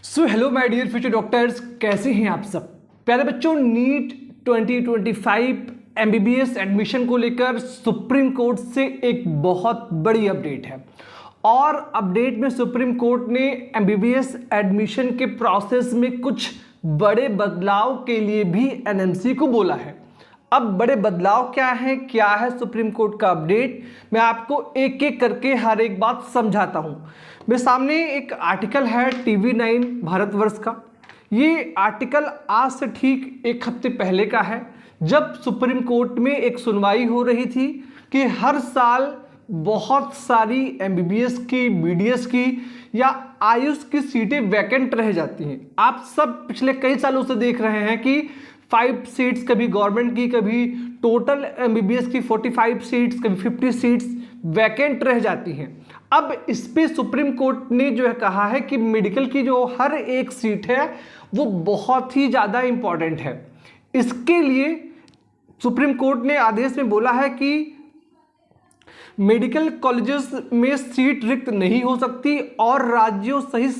So hello my dear future doctors, कैसे हैं आप सब प्यारे बच्चों। नीट 2025 एमबीबीएस एडमिशन को लेकर सुप्रीम कोर्ट से एक बहुत बड़ी अपडेट है और अपडेट में सुप्रीम कोर्ट ने एमबीबीएस एडमिशन के प्रोसेस में कुछ बड़े बदलाव के लिए भी एनएमसी को बोला है। अब बड़े बदलाव क्या है सुप्रीम कोर्ट का अपडेट, मैं आपको एक एक करके हर एक बात समझाता हूं। मेरे सामने एक आर्टिकल है TV9 भारतवर्ष का। ये आर्टिकल आज से ठीक एक हफ्ते पहले का है, जब सुप्रीम कोर्ट में एक सुनवाई हो रही थी कि हर साल बहुत सारी एमबीबीएस की, बीडीएस की या आयुष की सीटें वैकेंट रह जाती हैं। आप सब पिछले कई सालों से देख रहे हैं कि 5 सीट्स कभी गवर्नमेंट की, कभी टोटल एमबीबीएस की 45 सीट्स, कभी 50 सीट्स वैकेंट रह जाती हैं। अब इस पे सुप्रीम कोर्ट ने जो है कहा है कि मेडिकल की जो हर एक सीट है वो बहुत ही ज़्यादा इंपॉर्टेंट है। इसके लिए सुप्रीम कोर्ट ने आदेश में बोला है कि मेडिकल कॉलेजेस में सीट रिक्त नहीं हो सकती और राज्यों सहित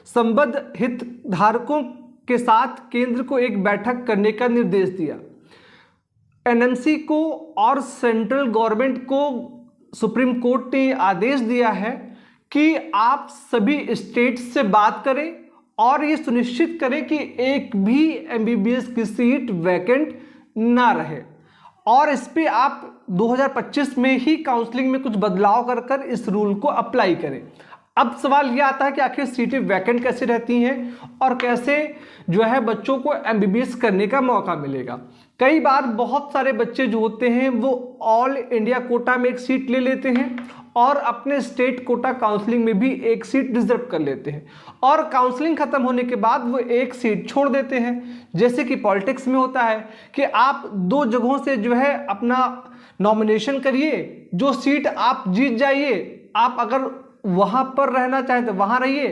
संबद्ध हितधारकों के साथ केंद्र को एक बैठक करने का निर्देश दिया। एनएमसी को और सेंट्रल गवर्नमेंट को सुप्रीम कोर्ट ने आदेश दिया है कि आप सभी स्टेट से बात करें और ये सुनिश्चित करें कि एक भी एमबीबीएस की सीट वैकेंट ना रहे। और इस पे आप 2025 में ही काउंसलिंग में कुछ बदलाव कर इस रूल को अप्लाई करें। अब सवाल यह आता है कि आखिर सीटें वैकेंट कैसे रहती हैं और कैसे जो है बच्चों को एमबीबीएस करने का मौका मिलेगा। कई बार बहुत सारे बच्चे जो होते हैं वो ऑल इंडिया कोटा में एक सीट ले लेते हैं और अपने स्टेट कोटा काउंसलिंग में भी एक सीट रिजर्व कर लेते हैं और काउंसलिंग खत्म होने के बाद वो एक सीट छोड़ देते हैं। जैसे कि पॉलिटिक्स में होता है कि आप 2 जगहों से जो है अपना नॉमिनेशन करिए, जो सीट आप जीत जाइए, आप अगर वहां पर रहना चाहें तो वहां रहिए,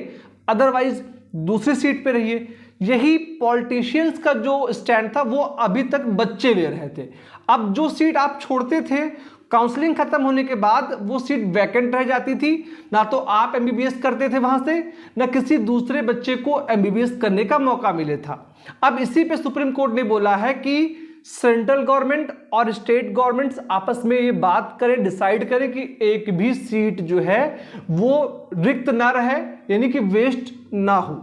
अदरवाइज दूसरी सीट पे रहिए। यही पॉलिटिशियंस का जो स्टैंड था वो अभी तक बच्चे ले रहे थे। अब जो सीट आप छोड़ते थे काउंसलिंग खत्म होने के बाद वो सीट वैकेंट रह जाती थी, ना तो आप एमबीबीएस करते थे वहां से, ना किसी दूसरे बच्चे को एमबीबीएस करने का मौका मिले था। अब इसी पे सुप्रीम कोर्ट ने बोला है कि सेंट्रल गवर्नमेंट और स्टेट गवर्नमेंट्स आपस में ये बात करें, डिसाइड करें कि एक भी सीट जो है वो रिक्त ना रहे, यानी कि वेस्ट ना हो।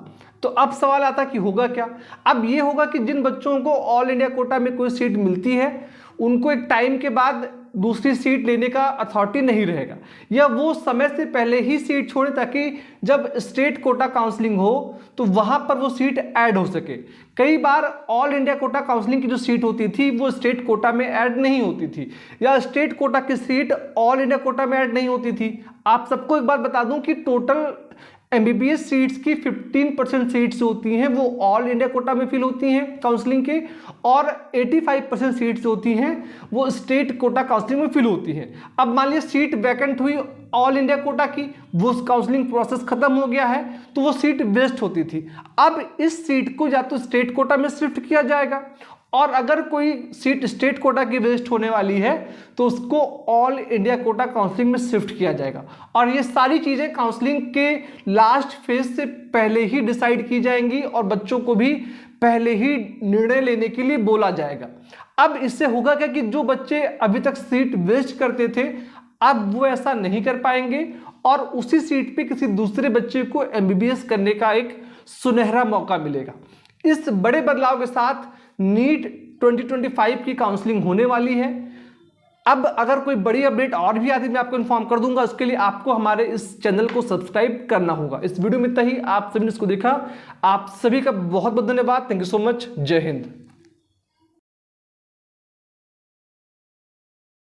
तो अब सवाल आता कि होगा क्या। अब ये होगा कि जिन बच्चों को ऑल इंडिया कोटा में कोई सीट मिलती है उनको एक टाइम के बाद दूसरी सीट लेने का अथॉरिटी नहीं रहेगा, या वो समय से पहले ही सीट छोड़े ताकि जब स्टेट कोटा काउंसलिंग हो तो वहां पर वो सीट ऐड हो सके। कई बार ऑल इंडिया कोटा काउंसलिंग की जो सीट होती थी वो स्टेट कोटा में ऐड नहीं होती थी, या स्टेट कोटा की सीट ऑल इंडिया कोटा में ऐड नहीं होती थी। आप सबको एक बात बता दूं कि टोटल एमबीबीएस सीट्स की 15% सीट्स होती हैं वो ऑल इंडिया कोटा में फिल होती हैं काउंसलिंग के, और 85% सीट्स होती हैं वो स्टेट कोटा काउंसलिंग में फिल होती हैं। अब मान लीजिए सीट वैकेंट हुई ऑल इंडिया कोटा की, वो काउंसलिंग प्रोसेस खत्म हो गया है तो वो सीट वेस्ट होती थी। अब इस सीट को या तो स्टेट कोटा में शिफ्ट किया जाएगा, और अगर कोई सीट स्टेट कोटा की वेस्ट होने वाली है तो उसको ऑल इंडिया कोटा काउंसलिंग में शिफ्ट किया जाएगा। और ये सारी चीज़ें काउंसलिंग के लास्ट फेज से पहले ही डिसाइड की जाएंगी और बच्चों को भी पहले ही निर्णय लेने के लिए बोला जाएगा। अब इससे होगा क्या कि जो बच्चे अभी तक सीट वेस्ट करते थे अब वो ऐसा नहीं कर पाएंगे और उसी सीट पे किसी दूसरे बच्चे को एमबीबीएस करने का एक सुनहरा मौका मिलेगा। इस बड़े बदलाव के साथ नीट 2025 की काउंसलिंग होने वाली है। अब अगर कोई बड़ी अपडेट और भी आती है मैं आपको इन्फॉर्म कर दूंगा। उसके लिए आपको हमारे इस चैनल को सब्सक्राइब करना होगा। इस वीडियो में इतना ही। आप सभी ने इसको देखा, आप सभी का बहुत बहुत धन्यवाद। Thank you so much. जय हिंद।